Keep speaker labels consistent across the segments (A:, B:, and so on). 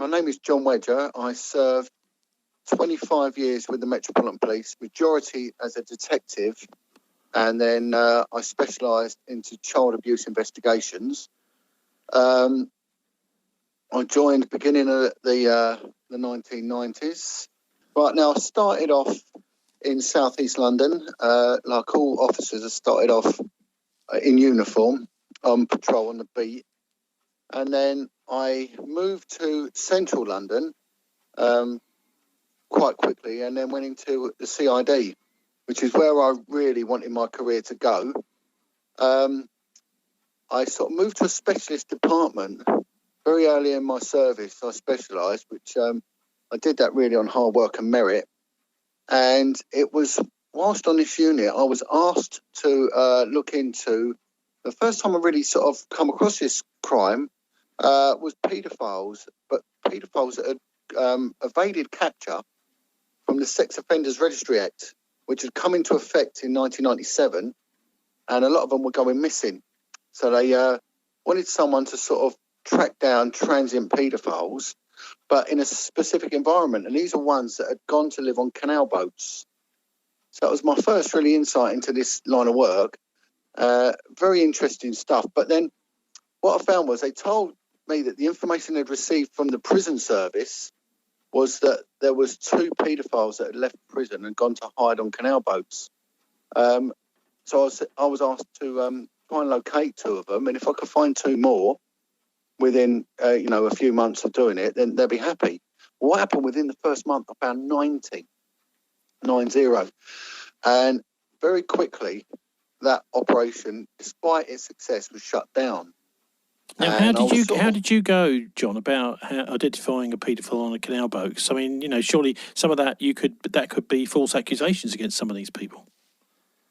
A: My name is John Wedger. I served 25 years with the Metropolitan Police, majority as a detective, and then I specialised into child abuse investigations. I joined beginning of the 1990s. Right now, I started off in South East London. Like all officers, I started off in uniform on patrol on the beat. And then I moved to Central London quite quickly, and then went into the CID, which is where I really wanted my career to go. I sort of moved to a specialist department very early in my service. I specialised, which I did that really on hard work and merit. And it was whilst on this unit, I was asked to look into, the first time I really sort of come across this crime was paedophiles, but paedophiles that had evaded capture from the Sex Offenders Registry Act, which had come into effect in 1997, and a lot of them were going missing. So they wanted someone to sort of track down transient paedophiles, but in a specific environment. And these are ones that had gone to live on canal boats. So that was my first really insight into this line of work. Very interesting stuff. But then what I found was they told me that the information they'd received from the prison service was that there was 2 paedophiles that had left prison and gone to hide on canal boats. So I was asked to try and locate 2 of them, and if I could find 2 more within a few months of doing it, then they'd be happy. What happened within the first month? I found 90, and very quickly that operation, despite its success, was shut down.
B: Now, how did you go, John, about identifying a paedophile on a canal boat? Because, I mean, surely some of that could be false accusations against some of these people.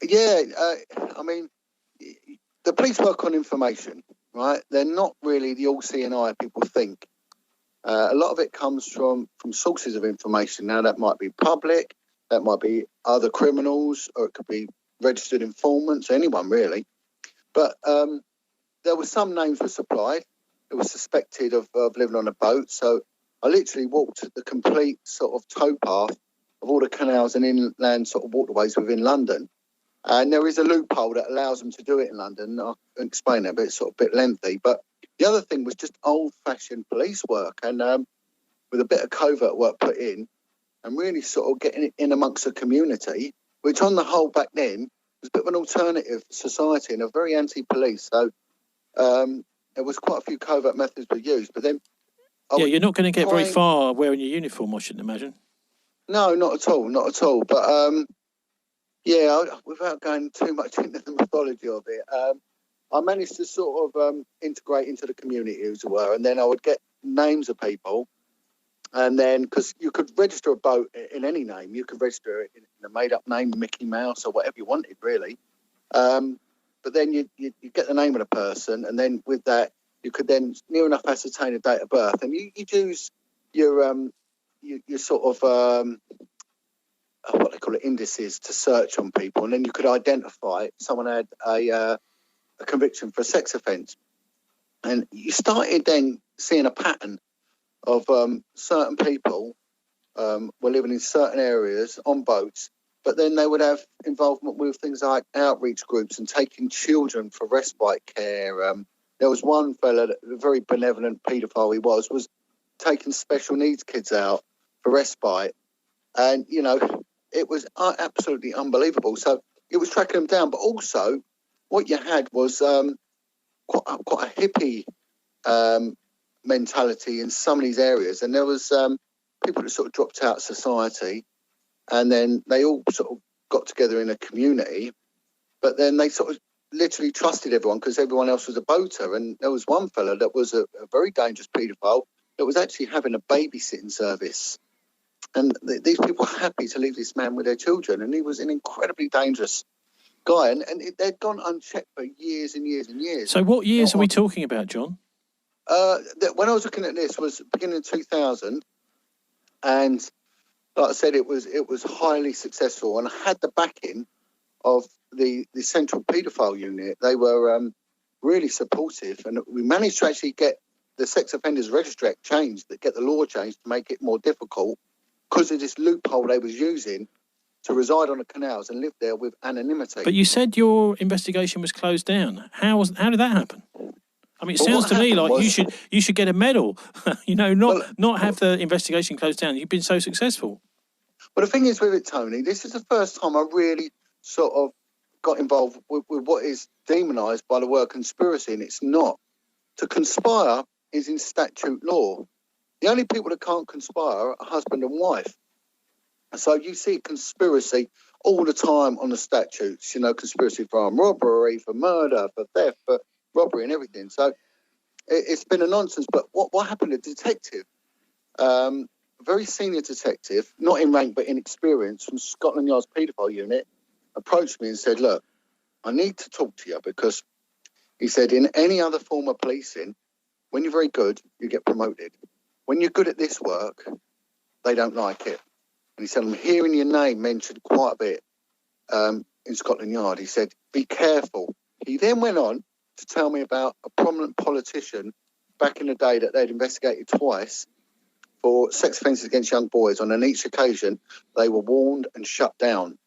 A: Yeah, I mean, the police work on information, right? They're not really the all-seeing eye people think. A lot of it comes from sources of information. Now, that might be public, that might be other criminals, or it could be registered informants, anyone really. But there were some names were supplied. It was suspected of living on a boat. So I literally walked the complete sort of towpath of all the canals and inland sort of waterways within London. And there is a loophole that allows them to do it in London. I can explain that, but it's sort of a bit lengthy. But the other thing was just old-fashioned police work, and with a bit of covert work put in, and really sort of getting it in amongst the community, which on the whole back then was a bit of an alternative society and a very anti-police. So there was quite a few covert methods were used. But then,
B: you're not going to get very far wearing your uniform, I shouldn't imagine.
A: No, not at all. But without going too much into the mythology of it, I managed to sort of integrate into the community, as it were, and then I would get names of people, and then, because you could register a boat in any name, you could register it in a made-up name, Mickey Mouse or whatever you wanted, really. But then you get the name of the person, and then with that, you could then near enough ascertain a date of birth, and you use your sort of what they call it, indices to search on people, and then you could identify if someone had a conviction for a sex offence. And you started then seeing a pattern of certain people were living in certain areas on boats, but then they would have involvement with things like outreach groups and taking children for respite care. There was one fella, a very benevolent paedophile he was taking special needs kids out for respite. And, it was absolutely unbelievable. So it was tracking them down. But also what you had was quite a hippie mentality in some of these areas. And there was people that sort of dropped out of society, and then they all sort of got together in a community. But then they sort of literally trusted everyone because everyone else was a boater. And there was one fella that was a very dangerous paedophile that was actually having a babysitting service. And these people were happy to leave this man with their children. And he was an incredibly dangerous guy. And they'd gone unchecked for years and years and years.
B: So what years are we talking about, John?
A: When I was looking at this was beginning of 2000. And like I said, it was highly successful. And I had the backing of the Central Paedophile Unit. They were really supportive. And we managed to actually get the Sex Offenders Registry Act changed, that get the law changed to make it more difficult because of this loophole they was using to reside on the canals and live there with anonymity.
B: But you said your investigation was closed down. How did that happen? I mean, it
A: Well,
B: sounds to me like
A: was,
B: you should get a medal. Not have the investigation closed down. You've been so successful.
A: But the thing is with it, Tony, this is the first time I really sort of got involved with what is demonised by the word conspiracy, and it's not. To conspire is in statute law. The only people that can't conspire are husband and wife. So you see conspiracy all the time on the statutes, conspiracy for armed robbery, for murder, for theft, for robbery and everything. So it's been a nonsense. But what happened, a detective, a very senior detective, not in rank but in experience, from Scotland Yard's paedophile unit, approached me and said, look, I need to talk to you because he said in any other form of policing, when you're very good, you get promoted. When you're good at this work, they don't like it. And he said, I'm hearing your name mentioned quite a bit in Scotland Yard. He said, be careful. He then went on to tell me about a prominent politician back in the day that they'd investigated twice for sex offences against young boys. On each occasion, they were warned and shut down.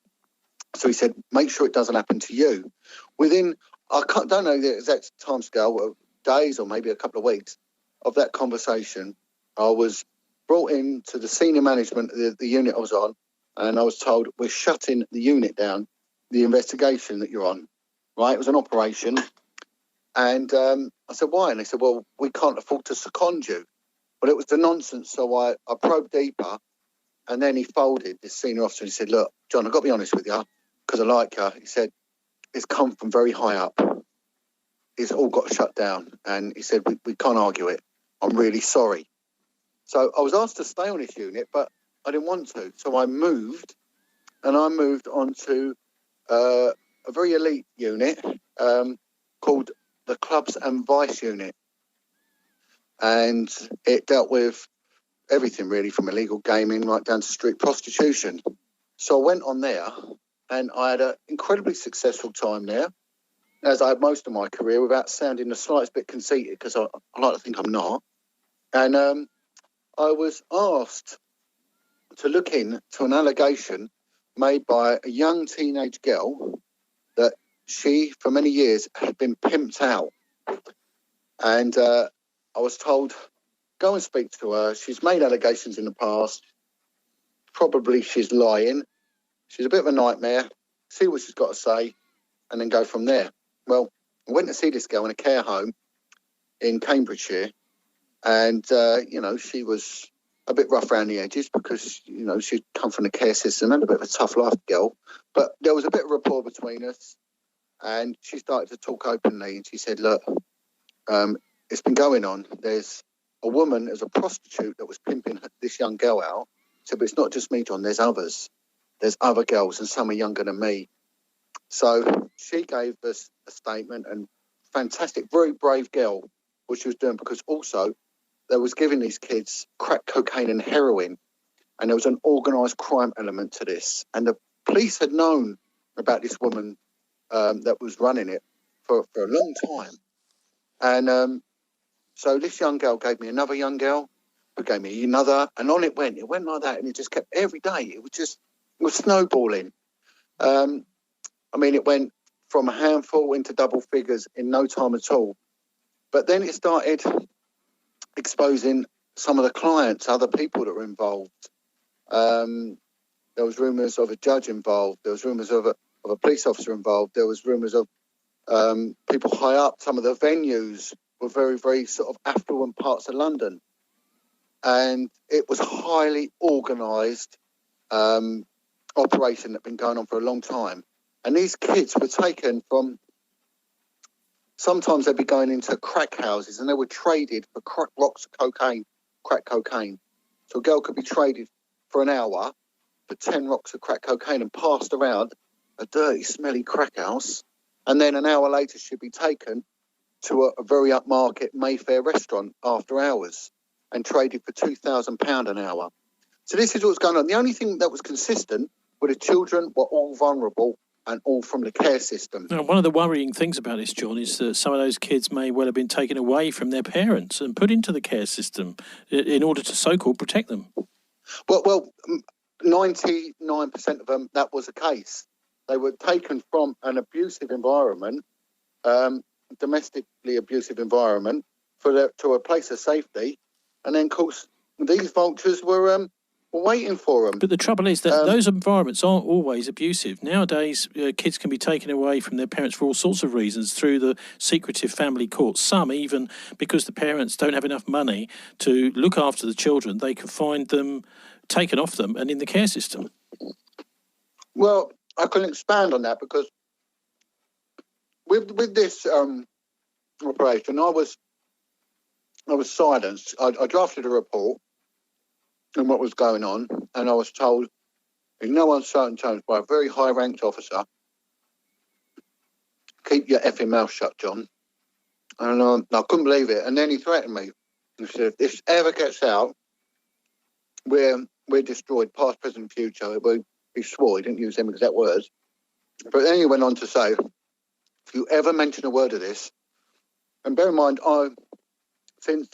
A: So he said, make sure it doesn't happen to you. Within, don't know the exact timescale, days or maybe a couple of weeks of that conversation, I was brought in to the senior management of the unit I was on, and I was told, we're shutting the unit down, the investigation that you're on, right? It was an operation. And I said, why? And they said, well, we can't afford to second you. Well, it was the nonsense, so I probed deeper, and then he folded, this senior officer, and he said, look, John, I've got to be honest with you, because I like you. He said, it's come from very high up. It's all got shut down. And he said, we can't argue it. I'm really sorry. So I was asked to stay on this unit, but I didn't want to. So I moved, and I moved on to a very elite unit called the Clubs and Vice Unit. And it dealt with everything, really, from illegal gaming right down to street prostitution. So I went on there, and I had an incredibly successful time there, as I had most of my career, without sounding the slightest bit conceited, because I like to think I'm not. And I was asked to look into an allegation made by a young teenage girl that she, for many years, had been pimped out. And I was told, go and speak to her. She's made allegations in the past. Probably she's lying. She's a bit of a nightmare. See what she's got to say, and then go from there. Well, I went to see this girl in a care home in Cambridgeshire. And, she was a bit rough around the edges because, she'd come from the care system and a bit of a tough life girl. But there was a bit of rapport between us. And she started to talk openly. And she said, look, it's been going on. There's a woman, there's a prostitute that was pimping this young girl out. She said, but it's not just me, John. There's others. There's other girls, and some are younger than me. So she gave us a statement, and fantastic, very brave girl, what she was doing, because also they was giving these kids crack cocaine and heroin, and there was an organised crime element to this. And the police had known about this woman that was running it for a long time. And so this young girl gave me another young girl, who gave me another, and on it went. It went like that, and it just kept every day. It was snowballing. It went from a handful into double figures in no time at all. But then it started exposing some of the clients, other people that were involved. There was rumours of a judge involved. There was rumours of a police officer involved. There was rumours of people high up. Some of the venues were very, very sort of affluent parts of London. And it was highly organised operation that had been going on for a long time. And these kids were taken from, sometimes they'd be going into crack houses and they were traded for rocks of cocaine, crack cocaine. So a girl could be traded for an hour for 10 rocks of crack cocaine and passed around a dirty, smelly crack house. And then an hour later she'd be taken to a very upmarket Mayfair restaurant after hours and traded for £2,000 an hour. So this is what's going on. The only thing that was consistent were the children were all vulnerable and all from the care system.
B: Now, one of the worrying things about this, John, is that some of those kids may well have been taken away from their parents and put into the care system in order to so-called protect them.
A: Well, 99% of them, that was the case. They were taken from an abusive environment, domestically abusive environment, to a place of safety. And then, of course, these vultures were waiting for them.
B: But the trouble is that those environments aren't always abusive. Nowadays, kids can be taken away from their parents for all sorts of reasons through the secretive family courts. Some even because the parents don't have enough money to look after the children, they can find them taken off them and in the care system.
A: Well, I can expand on that because with this operation, I was silenced. I drafted a report on what was going on, and I was told in no uncertain terms by a very high-ranked officer, keep your effing mouth shut, John. And I couldn't believe it. And then he threatened me. He said, if this ever gets out, we're destroyed, past, present, future. He swore, he didn't use them exact words. But then he went on to say, if you ever mention a word of this, and bear in mind, since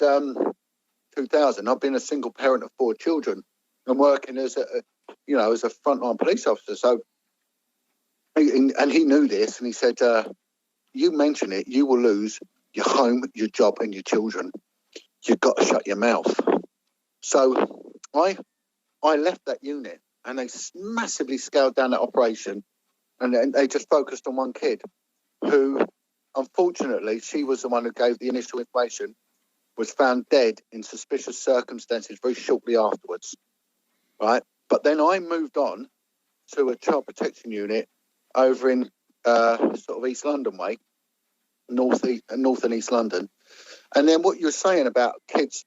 A: 2000, I've been a single parent of 4 children and working as a frontline police officer. So, and he knew this, and he said, you mention it, you will lose your home, your job, and your children. You've got to shut your mouth. So I left that unit, and they massively scaled down that operation, and they just focused on one kid who, unfortunately, she was the one who gave the initial information, was found dead in suspicious circumstances very shortly afterwards, right? But then I moved on to a child protection unit over in sort of East London way, North and East London. And then what you're saying about kids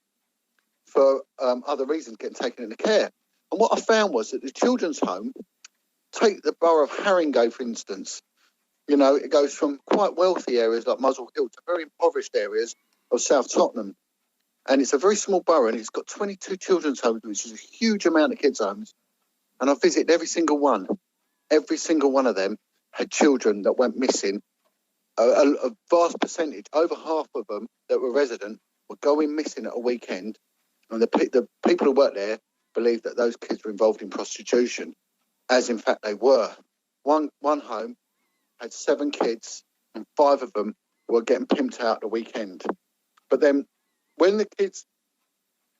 A: for other reasons getting taken into care. And what I found was that the children's home, take the borough of Haringey, for instance, you know, it goes from quite wealthy areas like Muswell Hill to very impoverished areas of South Tottenham. And it's a very small borough, and it's got 22 children's homes, which is a huge amount of kids' homes. And I visited every single one. Every single one of them had children that went missing. A vast percentage, over half of them that were resident, were going missing at a weekend. And the people who worked there believed that those kids were involved in prostitution, as in fact they were. One home had 7 kids, and 5 of them were getting pimped out at the weekend. But then when the kids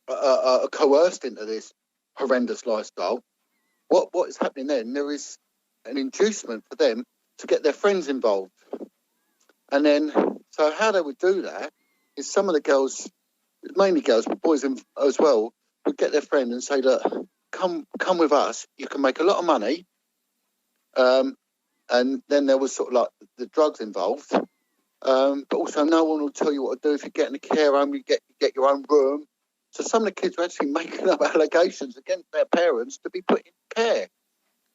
A: are coerced into this horrendous lifestyle, what is happening then? There is an inducement for them to get their friends involved. And then, so how they would do that is some of the girls, mainly girls, but boys as well, would get their friend and say, look, come with us. You can make a lot of money. And then there was sort of like the drugs involved. But also no one will tell you what to do. If you get in a care home, you get your own room. So some of the kids were actually making up allegations against their parents to be put in care.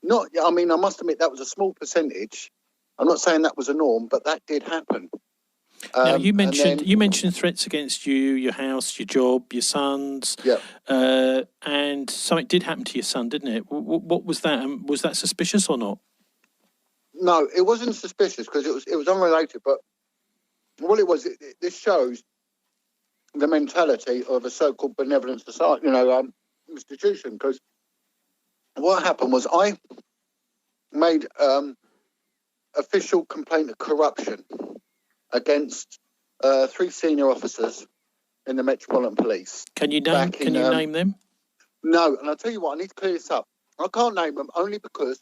A: I must admit that was a small percentage. I'm not saying that was a norm, but that did happen.
B: Now you mentioned threats against you, your house, your job, your sons.
A: Yeah.
B: And something did happen to your son, didn't it? What was that? Was that suspicious or not?
A: No, it wasn't suspicious because it was unrelated. But what it was, this shows the mentality of a so-called benevolent society, institution. Because what happened was I made official complaint of corruption against 3 senior officers in the Metropolitan Police.
B: Can you name them?
A: No, and I'll tell you what, I need to clear this up. I can't name them only because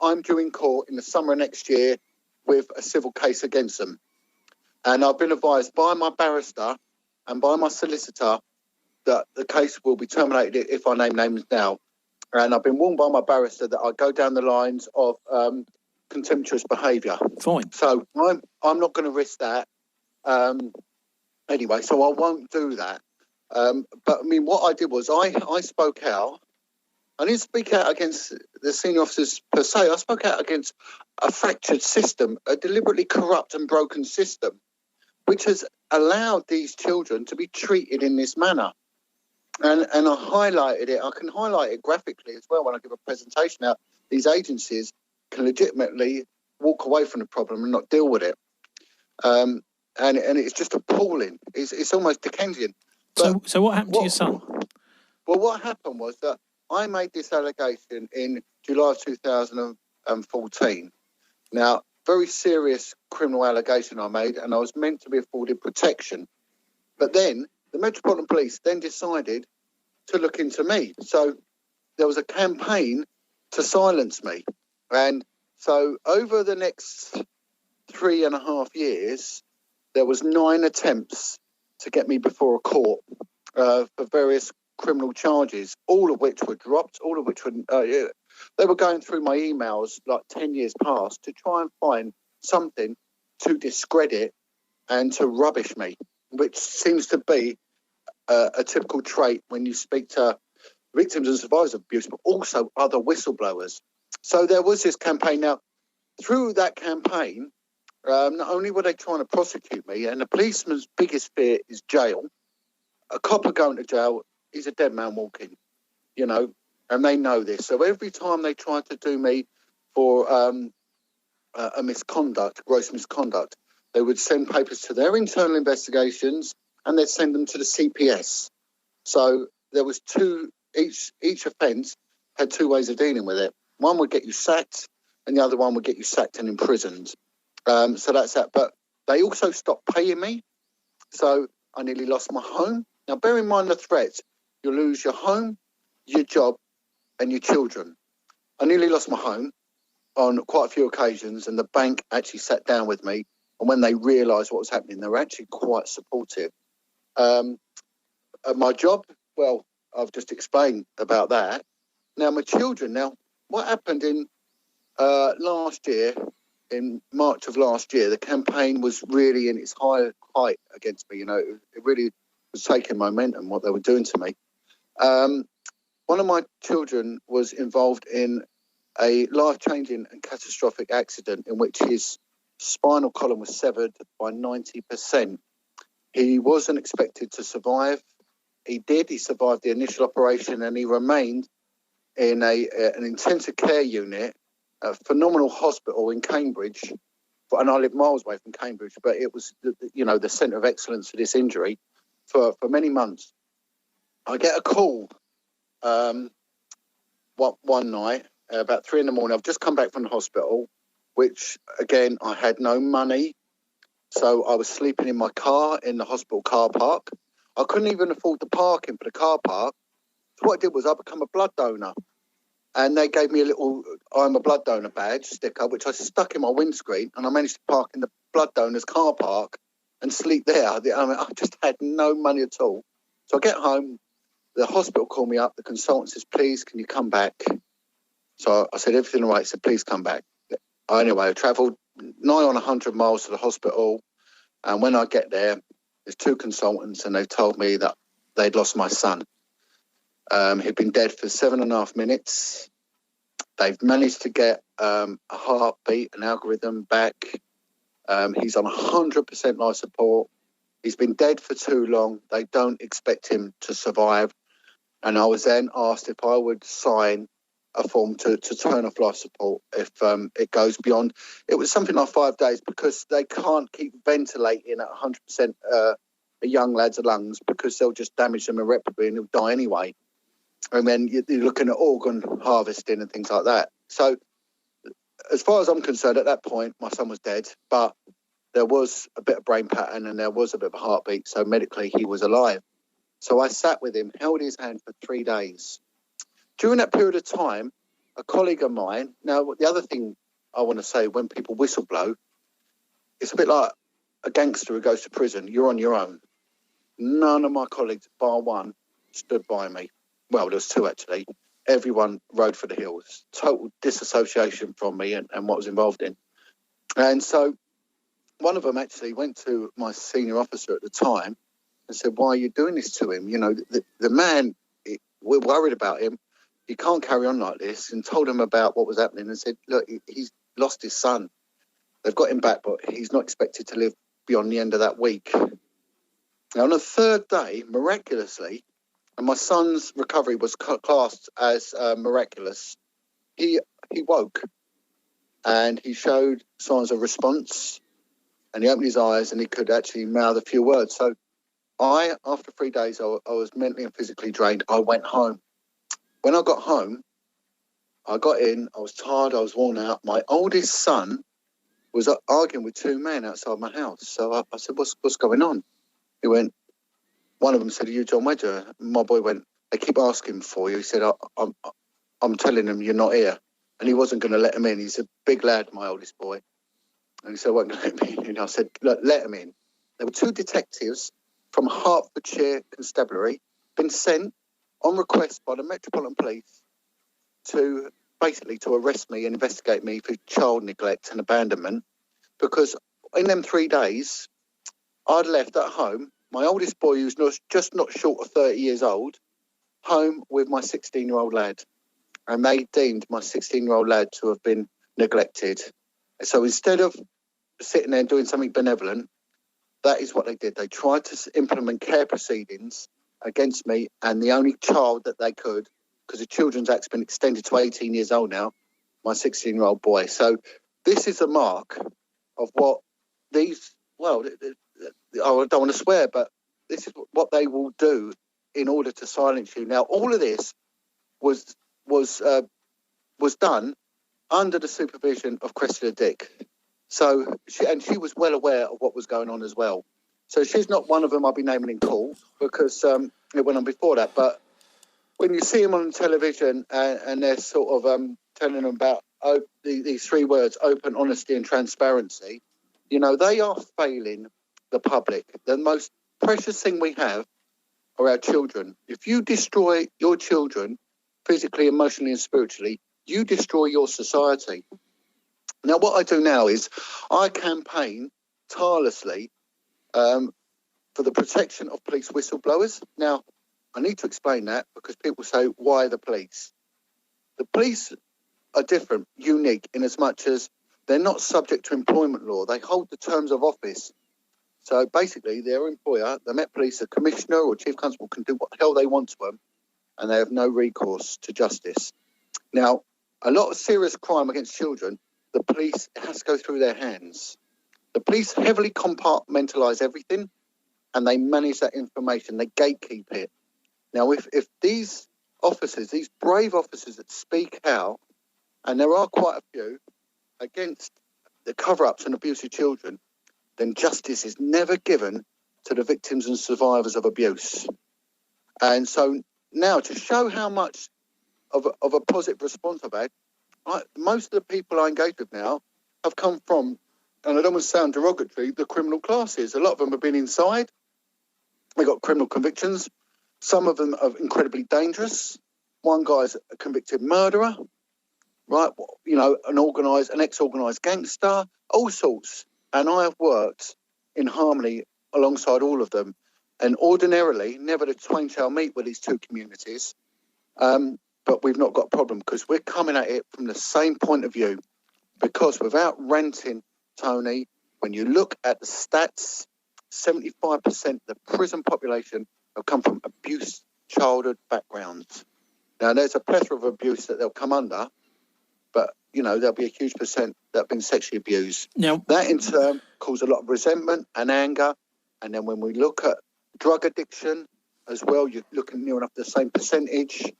A: I'm due in court in the summer of next year with a civil case against them. And I've been advised by my barrister and by my solicitor that the case will be terminated if I name names now. And I've been warned by my barrister that I go down the lines of contemptuous behaviour.
B: Fine.
A: So I'm not going to risk that. Anyway, so I won't do that. But I mean, what I did was I spoke out. I didn't speak out against the senior officers per se. I spoke out against a fractured system, a deliberately corrupt and broken system, which has allowed these children to be treated in this manner. And I highlighted it. I can highlight it graphically as well when I give a presentation out. These agencies can legitimately walk away from the problem and not deal with it. And it's just appalling. It's almost Dickensian.
B: But so what happened to your son?
A: Well, what happened was that I made this allegation in July of 2014. Now, very serious criminal allegation I made, and I was meant to be afforded protection. But then the Metropolitan Police then decided to look into me. So there was a campaign to silence me. And so over the next 3.5 years, there was 9 attempts to get me before a court for various criminal charges, all of which were dropped, all of which were... they were going through my emails like 10 years past to try and find something to discredit and to rubbish me, which seems to be a typical trait when you speak to victims and survivors of abuse, but also other whistleblowers. So there was this campaign. Now, through that campaign, not only were they trying to prosecute me, and the policeman's biggest fear is jail. A copper going to jail, he's a dead man walking, you know, and they know this. So every time they tried to do me for a misconduct, gross misconduct, they would send papers to their internal investigations and they'd send them to the CPS. So there was each offence had 2 ways of dealing with it. One would get you sacked and the other one would get you sacked and imprisoned. So that's that. But they also stopped paying me. So I nearly lost my home. Now, bear in mind the threats. You'll lose your home, your job, and your children. I nearly lost my home on quite a few occasions, and the bank actually sat down with me. And when they realised what was happening, they were actually quite supportive. My job, well, I've just explained about that. Now, my children. Now, what happened in last year, in March of last year, the campaign was really in its height against me. You know, it really was taking momentum, what they were doing to me. One of my children was involved in a life-changing and catastrophic accident in which his spinal column was severed by 90%. He wasn't expected to survive. He did. He survived the initial operation and he remained in an intensive care unit, a phenomenal hospital in Cambridge. And I live miles away from Cambridge, but it was, the centre of excellence for this injury for many months. I get a call one night, about 3 a.m. I've just come back from the hospital, which, again, I had no money. So I was sleeping in my car in the hospital car park. I couldn't even afford the parking for the car park. So what I did was I became a blood donor. And they gave me a little I'm a blood donor badge sticker, which I stuck in my windscreen. And I managed to park in the blood donor's car park and sleep there. I just had no money at all. So I get home. The hospital called me up. The consultant says, please, can you come back? So I said, everything all right. He said, please come back. Anyway, I travelled nigh on 100 miles to the hospital. And when I get there, there's 2 consultants and they told me that they'd lost my son. He'd been dead for 7.5 minutes. They've managed to get a heartbeat, an algorithm back. He's on 100% life support. He's been dead for too long. They don't expect him to survive. And I was then asked if I would sign a form to turn off life support if it goes beyond. It was something like 5 days because they can't keep ventilating at 100% a young lad's lungs because they'll just damage them irreparably and he'll die anyway. And then you're looking at organ harvesting and things like that. So as far as I'm concerned, at that point, my son was dead, but there was a bit of brain pattern and there was a bit of a heartbeat. So medically, he was alive. So I sat with him, held his hand for 3 days. During that period of time, a colleague of mine, now the other thing I want to say when people whistleblow, it's a bit like a gangster who goes to prison. You're on your own. None of my colleagues, bar one, stood by me. Well, there's 2 actually. Everyone rode for the hills. Total disassociation from me and what was involved in. And so one of them actually went to my senior officer at the time and said, why are you doing this to him? You know, the man, we're worried about him. He can't carry on like this, and told him about what was happening and said, look, he's lost his son. They've got him back, but he's not expected to live beyond the end of that week. Now, on the 3rd day, miraculously, and my son's recovery was classed as miraculous, he woke. and he showed signs of response, and he opened his eyes and he could actually mouth a few words. So after 3 days, I was mentally and physically drained. I went home. When I got home, I got in, I was tired, I was worn out. My oldest son was arguing with two men outside my house. So I said, what's going on? He went, one of them said, are you John Wedger? My boy went, they keep asking for you. He said, I'm telling them you're not here. And he wasn't going to let him in. He's a big lad, my oldest boy. And he said, I won't let me in. And I said, look, let him in. There were two detectives from Hertfordshire Constabulary, been sent on request by the Metropolitan Police to arrest me and investigate me for child neglect and abandonment, because in them 3 days, I'd left at home, my oldest boy, who's just not short of 30 years old, home with my 16-year-old lad. And they deemed my 16-year-old lad to have been neglected. So instead of sitting there and doing something benevolent, that is what they did. They tried to implement care proceedings against me and the only child that they could, because the Children's Act's been extended to 18 years old now, my 16-year-old boy. So this is a mark of what these, well, I don't want to swear, but this is what they will do in order to silence you. Now, all of this was done under the supervision of Cressida Dick. So she was well aware of what was going on as well. So she's not one of them I'll be naming in court, because it went on before that. But when you see them on television and they're sort of telling them about these three words, open, honesty and transparency, you know, they are failing the public. The most precious thing we have are our children. If you destroy your children physically, emotionally and spiritually, you destroy your society. Now, what I do now is I campaign tirelessly for the protection of police whistleblowers. Now, I need to explain that because people say, why the police? The police are different, unique, in as much as they're not subject to employment law. They hold the terms of office. So basically, their employer, the Met Police, a commissioner or chief constable, can do what the hell they want to them, and they have no recourse to justice. Now, a lot of serious crime against children, the police has to go through their hands. The police heavily compartmentalise everything, and they manage that information. They gatekeep it. Now, if these officers, these brave officers that speak out, and there are quite a few, against the cover-ups and abuse of children, then justice is never given to the victims and survivors of abuse. And so now, to show how much of a positive response I've had, most of the people I engage with now have come from, and I don't want to sound derogatory, the criminal classes. A lot of them have been inside. They got criminal convictions. Some of them are incredibly dangerous. One guy's a convicted murderer, right? You know, an ex-organised gangster, all sorts. And I have worked in harmony alongside all of them. And ordinarily, never the twain shall meet with these two communities. But we've not got a problem because we're coming at it from the same point of view. Because without ranting, Tony, when you look at the stats, 75% of the prison population have come from abused childhood backgrounds. Now, there's a plethora of abuse that they'll come under, but, you know, there'll be a huge percent that have been sexually abused.
B: Now,
A: that, in turn, causes a lot of resentment and anger. And then when we look at drug addiction as well, you're looking near enough the same percentage.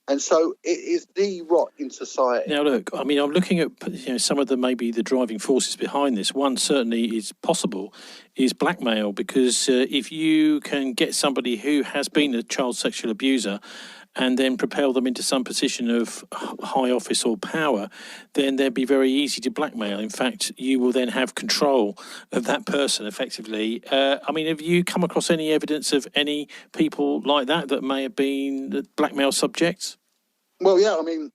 A: And so it is the rot in society.
B: Now, look, I mean, I'm looking at some of maybe the driving forces behind this. One certainly is possible, is blackmail, because if you can get somebody who has been a child sexual abuser and then propel them into some position of high office or power, then they'd be very easy to blackmail. In fact, you will then have control of that person effectively. I mean, have you come across any evidence of any people like that may have been blackmail subjects?
A: Well, yeah, I mean,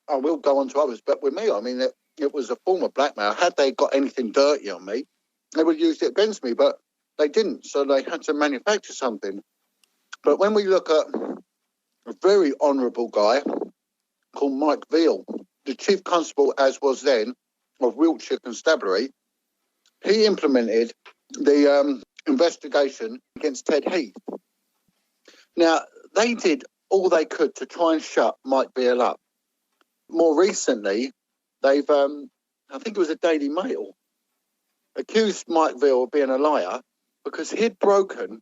A: I will go on to others, but with me, I mean, it was a form of blackmail. Had they got anything dirty on me, they would have used it against me, but they didn't, so they had to manufacture something. But when we look at a very honourable guy called Mike Veal, the chief constable, as was then, of Wiltshire Constabulary, he implemented the investigation against Ted Heath. Now, they did all they could to try and shut Mike Veal up. More recently, they've, I think it was a Daily Mail, accused Mike Veal of being a liar because he'd broken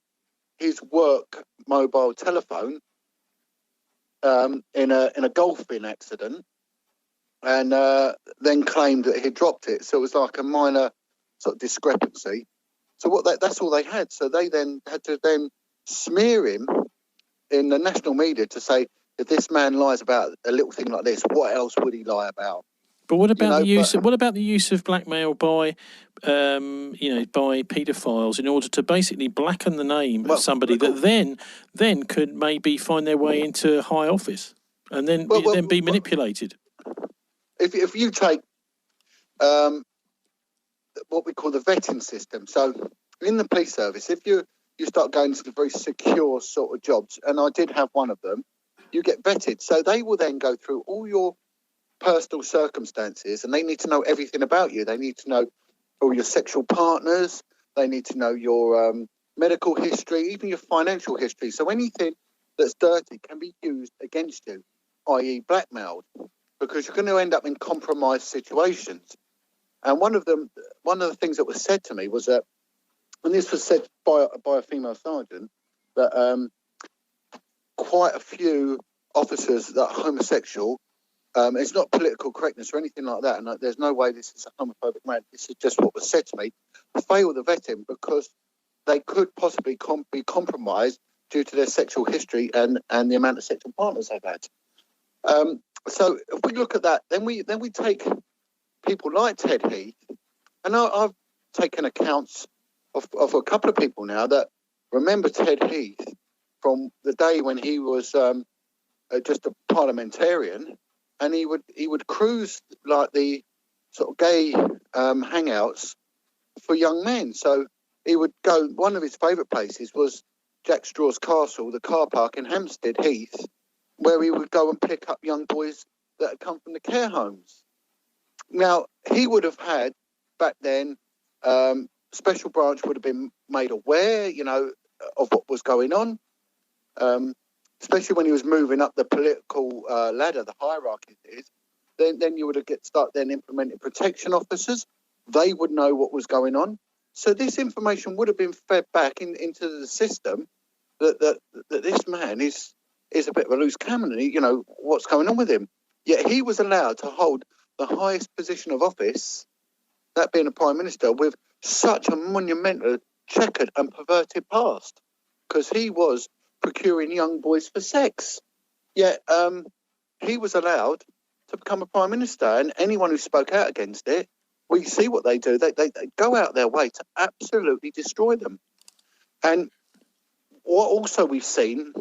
A: his work mobile telephone in a golfing accident, and then claimed that he dropped it. So it was like a minor sort of discrepancy. So that's all they had. So they then had to then smear him in the national media to say, if this man lies about a little thing like this, what else would he lie about?
B: But what about the use of blackmail by by paedophiles in order to basically blacken the name of somebody that then could maybe find their way into high office and then be manipulated?
A: If you take what we call the vetting system, so in the police service, if you start going to the very secure sort of jobs, and I did have one of them, you get vetted. So they will then go through all your personal circumstances, and they need to know everything about you. They need to know all your sexual partners. They need to know your medical history, even your financial history. So anything that's dirty can be used against you, i.e. blackmailed, because you're going to end up in compromised situations. And one of the things that was said to me was that, and this was said by a female sergeant, that quite a few officers that are homosexual, it's not political correctness or anything like that, and there's no way this is a homophobic man, this is just what was said to me, fail the vetting because they could possibly be compromised due to their sexual history and the amount of sexual partners they've had. So if we look at that, then we take people like Ted Heath, and I've taken accounts of a couple of people now that remember Ted Heath from the day when he was just a parliamentarian, and he would cruise like the sort of gay hangouts for young men. So he would go. One of his favourite places was Jack Straw's Castle, the car park in Hampstead Heath, where he would go and pick up young boys that had come from the care homes. Now, he would have had, back then, Special Branch would have been made aware, of what was going on, especially when he was moving up the political ladder, the hierarchy is. Then you would have start implementing protection officers. They would know what was going on. So this information would have been fed back into the system that this man is a bit of a loose cannon, and what's going on with him. Yet he was allowed to hold the highest position of office, that being a prime minister, with such a monumental, checkered and perverted past, because he was procuring young boys for sex. Yet he was allowed to become a prime minister, and anyone who spoke out against it, we see what they do. They go out their way to absolutely destroy them. And what also we've seen,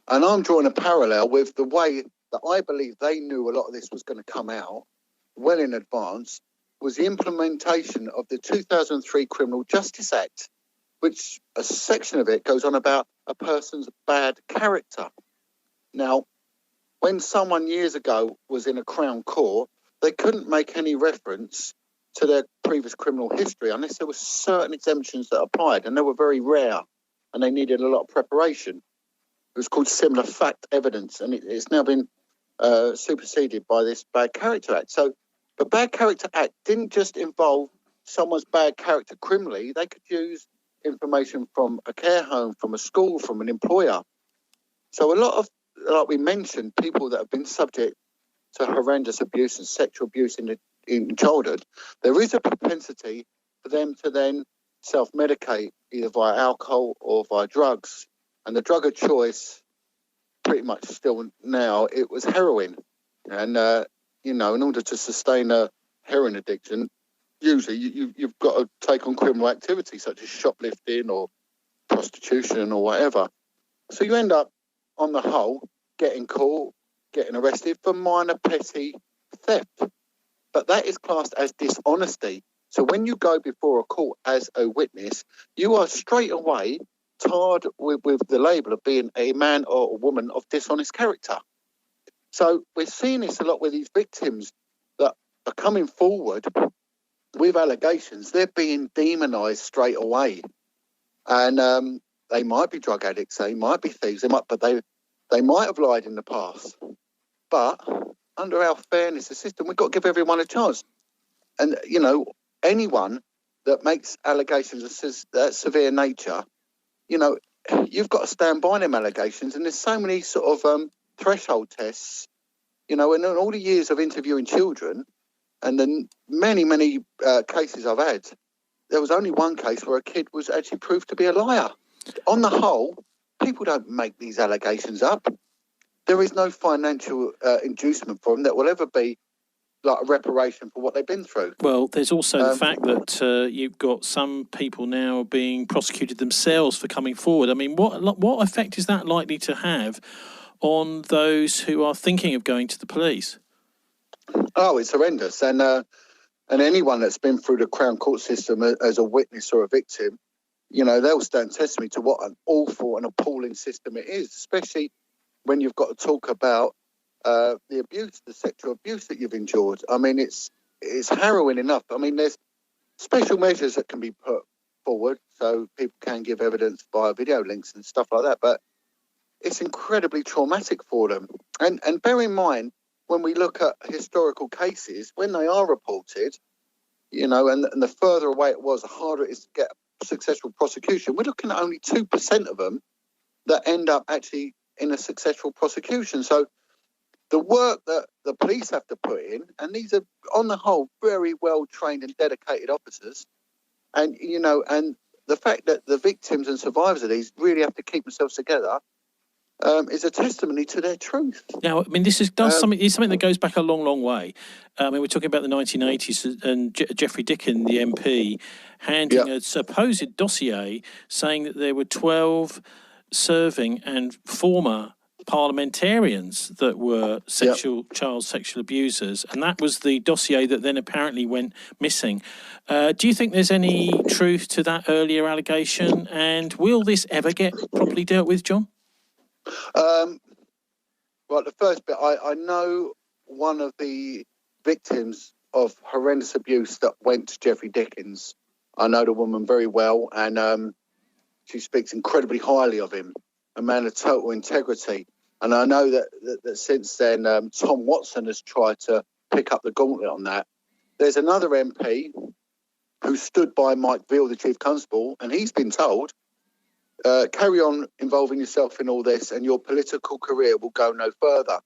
A: and I'm drawing a parallel with the way that I believe they knew a lot of this was going to come out well in advance, was the implementation of the 2003 Criminal Justice Act, which a section of it goes on about a person's bad character. Now, when someone years ago was in a Crown Court, they couldn't make any reference to their previous criminal history unless there were certain exemptions that applied, and they were very rare, and they needed a lot of preparation. It was called similar fact evidence, and it's now been superseded by this Bad Character Act. So the Bad Character Act didn't just involve someone's bad character criminally. They could use information from a care home, from a school, from an employer. So a lot of, like we mentioned, people that have been subject to horrendous abuse and sexual abuse in childhood, there is a propensity for them to then self-medicate either via alcohol or via drugs. And the drug of choice, pretty much still now, it was heroin. And, in order to sustain a heroin addiction, usually you've got to take on criminal activity such as shoplifting or prostitution or whatever. So you end up, on the whole, getting caught, getting arrested for minor petty theft. But that is classed as dishonesty. So when you go before a court as a witness, you are straight away tarred with the label of being a man or a woman of dishonest character. So we're seeing this a lot with these victims that are coming forward with allegations. They're being demonised straight away. And they might be drug addicts, they might be thieves, but they might have lied in the past. But under our fairness system, we've got to give everyone a chance. And, you know, anyone that makes allegations of that severe nature, you know, you've got to stand by them allegations. And there's so many sort of threshold tests, you know, and in all the years of interviewing children and the many cases I've had, there was only one case where a kid was actually proved to be a liar. On the whole, people don't make these allegations up. There is no financial inducement for them that will ever be like a reparation for what they've been through.
B: Well, there's also the fact that you've got some people now being prosecuted themselves for coming forward. I mean, what effect is that likely to have on those who are thinking of going to the police?
A: Oh, it's horrendous. And anyone that's been through the Crown Court system as a witness or a victim, you know, they'll stand testimony to what an awful and appalling system it is, especially when you've got to talk about the abuse, the sexual abuse that you've endured. I mean, it's harrowing enough. I mean, there's special measures that can be put forward so people can give evidence via video links and stuff like that, but it's incredibly traumatic for them. And bear in mind, when we look at historical cases, when they are reported, you know, and the further away it was, the harder it is to get a successful prosecution. We're looking at only 2% of them that end up actually in a successful prosecution. So the work that the police have to put in, and these are, on the whole, very well-trained and dedicated officers, and, you know, and the fact that the victims and survivors of these really have to keep themselves together is a testimony to their truth.
B: Now, I mean, this is something that goes back a long way. I mean, we're talking about the 1980s and Geoffrey Dickin, the MP, handing a supposed dossier saying that there were 12 serving and former parliamentarians that were child sexual abusers, and that was the dossier that then apparently went missing. Do you think there's any truth to that earlier allegation, and will this ever get properly dealt with, John?
A: Well, the first bit, I know one of the victims of horrendous abuse that went to Geoffrey Dickens. I know the woman very well, and she speaks incredibly highly of him, a man of total integrity. And I know that since then, Tom Watson has tried to pick up the gauntlet on that. There's another MP who stood by Mike Veal, the Chief Constable, and he's been told, carry on involving yourself in all this and your political career will go no further.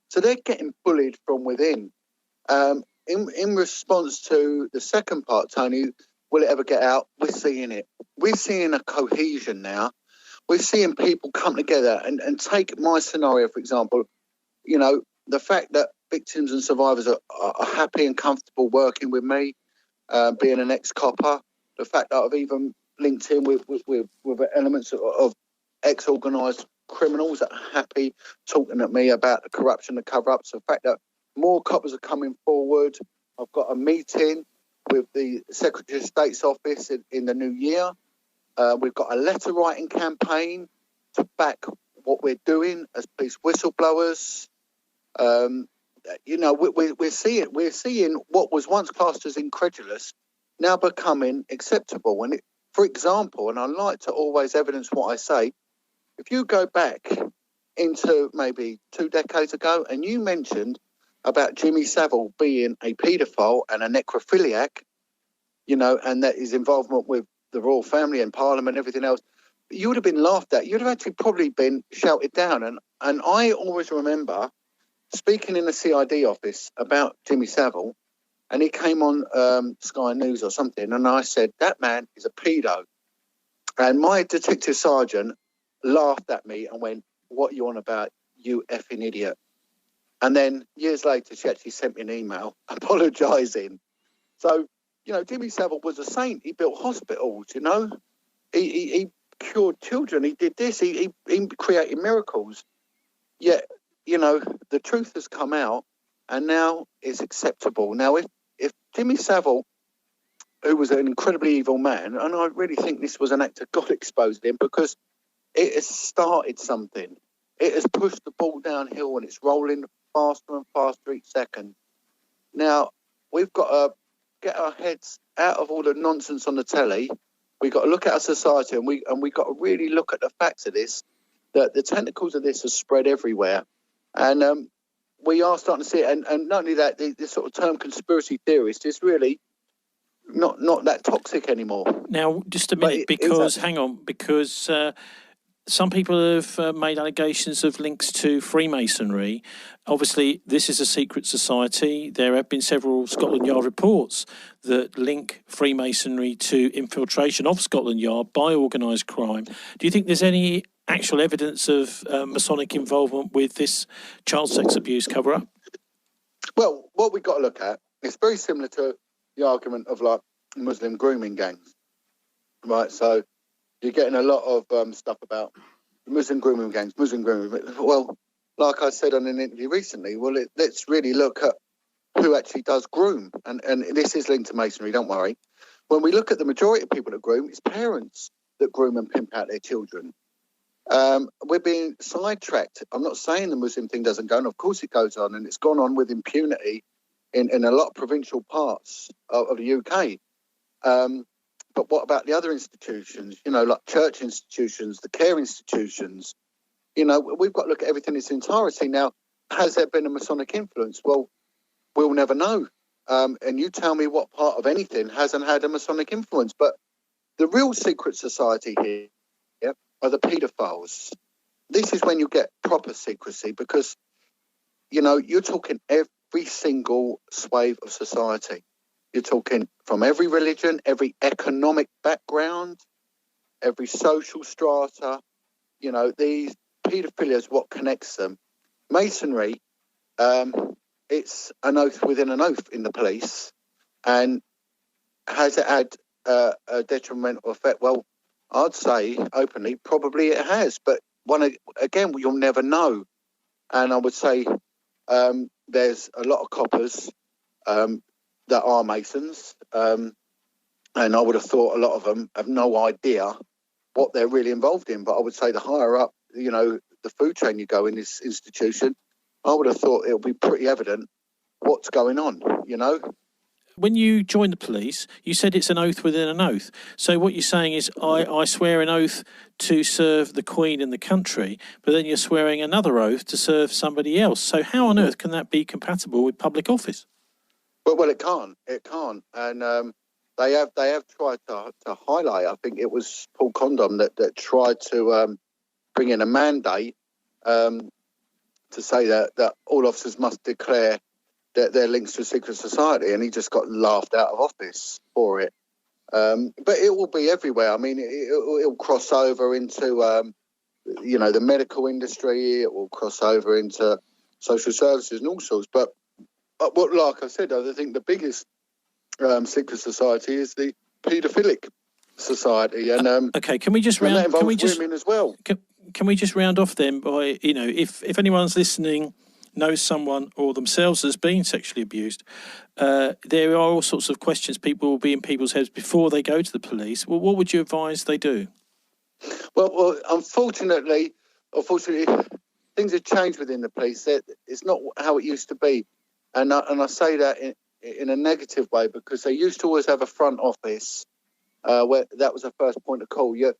A: So they're getting bullied from within. In response to the second part, Tony, will it ever get out? We're seeing it. We're seeing a cohesion now. We're seeing people come together and take my scenario, for example, you know, the fact that victims and survivors are happy and comfortable working with me, being an ex-copper, the fact that I've even linked in with elements of ex-organised criminals that are happy talking at me about the corruption, the cover-ups, the fact that more coppers are coming forward. I've got a meeting with the Secretary of State's office in the new year. We've got a letter writing campaign to back what we're doing as police whistleblowers. You know, we're seeing what was once classed as incredulous now becoming acceptable. And for example, and I like to always evidence what I say, if you go back into maybe 2 decades ago and you mentioned about Jimmy Savile being a paedophile and a necrophiliac, you know, and that his involvement with the royal family and parliament and everything else, you would have been laughed at. You'd have actually probably been shouted down. And I always remember speaking in the CID office about Jimmy Savile, and he came on Sky News or something, and I said, that man is a pedo. And my detective sergeant laughed at me and went, what are you on about, you effing idiot? And then years later, she actually sent me an email apologising. So, you know, Jimmy Savile was a saint. He built hospitals, you know. He cured children. He did this. He created miracles. Yet, you know, the truth has come out and now it's acceptable. Now, if Jimmy Savile, who was an incredibly evil man, and I really think this was an act of God exposed him because it has started something. It has pushed the ball downhill and it's rolling faster and faster each second. Now, we've got to get our heads out of all the nonsense on the telly. We've got to look at our society and we've got to really look at the facts of this, that the tentacles of this are spread everywhere. And we are starting to see it. And not only that, the sort of term conspiracy theorist is really not that toxic anymore.
B: Now, just a minute, because some people have made allegations of links to Freemasonry. Obviously, this is a secret society. There have been several Scotland Yard reports that link Freemasonry to infiltration of Scotland Yard by organised crime. Do you think there's any actual evidence of Masonic involvement with this child sex abuse cover-up?
A: Well, what we've got to look at, it's very similar to the argument of like Muslim grooming gangs, right? So you're getting a lot of stuff about Muslim grooming gangs, Well, like I said on an interview recently, let's really look at who actually does groom. And this is linked to Masonry, don't worry. When we look at the majority of people that groom, it's parents that groom and pimp out their children. We're being sidetracked. I'm not saying the Muslim thing doesn't go on. Of course it goes on, and it's gone on with impunity in a lot of provincial parts of the UK. But what about the other institutions, like church institutions, the care institutions? We've got to look at everything in its entirety. Now, has there been a Masonic influence? Well, we'll never know. And you tell me what part of anything hasn't had a Masonic influence. But the real secret society here are the paedophiles. This is when you get proper secrecy because, you're talking every single swathe of society. You're talking from every religion, every economic background, every social strata. These paedophilia is what connects them. Masonry, it's an oath within an oath in the police. And has it had a detrimental effect? Well, I'd say openly, probably it has. But again, you'll never know. And I would say there's a lot of coppers that are Masons, and I would have thought a lot of them have no idea what they're really involved in. But I would say the higher up, the food chain you go in this institution, I would have thought it would be pretty evident what's going on,
B: When you joined the police, you said it's an oath within an oath. So what you're saying is, I swear an oath to serve the Queen and the country, but then you're swearing another oath to serve somebody else. So how on earth can that be compatible with public office?
A: Well, it can't. And they have tried to highlight. I think it was Paul Condom that tried to bring in a mandate to say that all officers must declare their links to a secret society, and he just got laughed out of office for it. But it will be everywhere. I mean, it'll cross over into the medical industry. It will cross over into social services and all sorts. But like I said, I think the biggest secret society is the paedophilic society. And
B: okay, can we just round?
A: That involves
B: can we just
A: women as well?
B: Can we just round off then by if anyone's listening knows someone or themselves has been sexually abused, there are all sorts of questions people will be in people's heads before they go to the police. Well, what would you advise they do?
A: Well, unfortunately, things have changed within the police. It's not how it used to be, and I say that in a negative way because they used to always have a front office where that was the first point of call. Your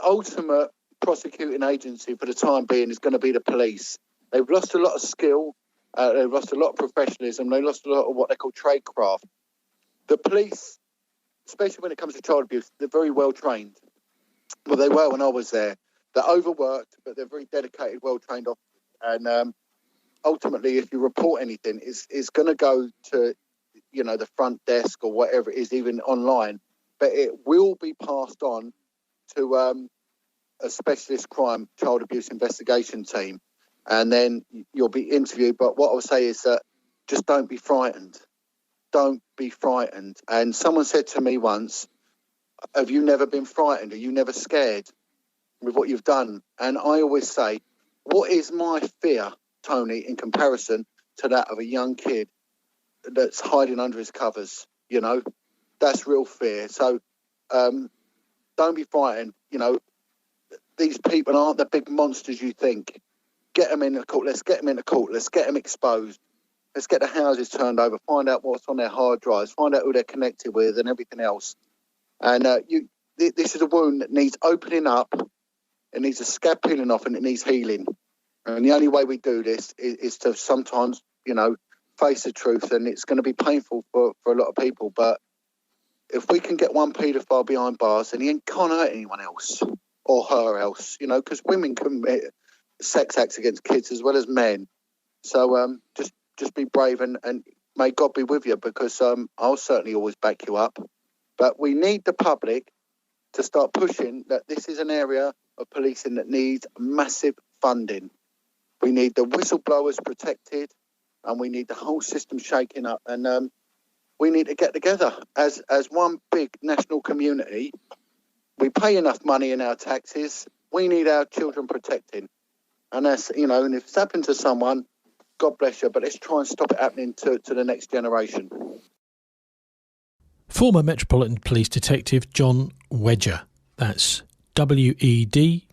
A: ultimate prosecuting agency for the time being is going to be the police. They've lost a lot of skill. They've lost a lot of professionalism. They lost a lot of what they call tradecraft. The police, especially when it comes to child abuse, they're very well trained. Well, they were when I was there. They're overworked, but they're very dedicated, well-trained officers. And ultimately, if you report anything, it's going to go to, the front desk or whatever it is, even online. But it will be passed on to a specialist crime child abuse investigation team. And then you'll be interviewed. But what I'll say is that just don't be frightened. Don't be frightened. And someone said to me once, have you never been frightened? Are you never scared with what you've done? And I always say, what is my fear, Tony, in comparison to that of a young kid that's hiding under his covers? That's real fear. So don't be frightened. These people aren't the big monsters you think. Get them in the court. Let's get them in the court. Let's get them exposed. Let's get the houses turned over. Find out what's on their hard drives. Find out who they're connected with and everything else. And this is a wound that needs opening up. It needs a scab peeling off and it needs healing. And the only way we do this is to sometimes, face the truth, and it's going to be painful for a lot of people. But if we can get one paedophile behind bars, then he can't hurt anyone else or her else, because women commit sex acts against kids as well as men. So just be brave and may God be with you, because I'll certainly always back you up. But we need the public to start pushing that this is an area of policing that needs massive funding. We need the whistleblowers protected, and we need the whole system shaking up. And we need to get together as one big national community. We pay enough money in our taxes. We need our children protecting. And that's, and if it's happened to someone, God bless you, but let's try and stop it happening to the next generation.
B: Former Metropolitan Police Detective John Wedger. That's Wedger.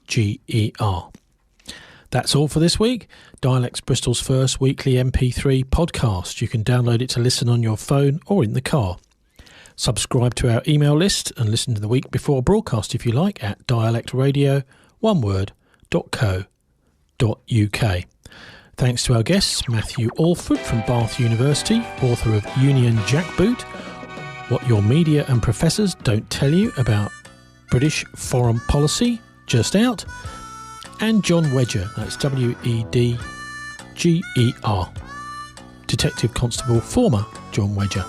B: That's all for this week. Dialects Bristol's first weekly MP3 podcast. You can download it to listen on your phone or in the car. Subscribe to our email list and listen to the week before broadcast if you like at dialectradio.co.uk. Thanks to our guests, Matthew Alford from Bath University, author of Union Jackboot, What Your Media and Professors Don't Tell You About British Foreign Policy, just out, and John Wedger, that's Wedger, Detective Constable, former John Wedger.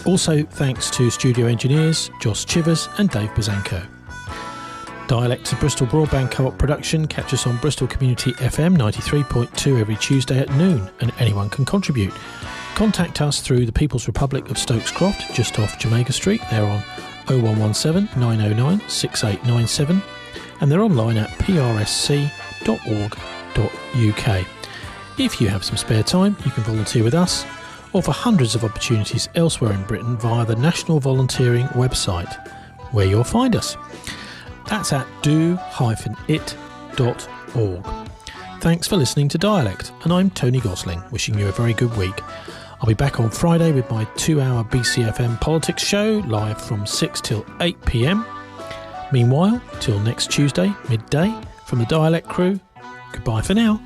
B: Also thanks to studio engineers Josh Chivers and Dave Bazanko. Dialects of Bristol Broadband Co-op production. Catch us on Bristol Community FM 93.2 every Tuesday at noon, and anyone can contribute. Contact us through the People's Republic of Stokes Croft, just off Jamaica Street. They're on 0117 909 6897, and they're online at prsc.org.uk. If you have some spare time, you can volunteer with us, or for hundreds of opportunities elsewhere in Britain via the National Volunteering website, where you'll find us. That's at do-it.org. Thanks for listening to Dialect, and I'm Tony Gosling, wishing you a very good week. I'll be back on Friday with my 2-hour BCFM politics show, live from 6 till 8 p.m. Meanwhile, till next Tuesday, midday, from the Dialect crew, goodbye for now.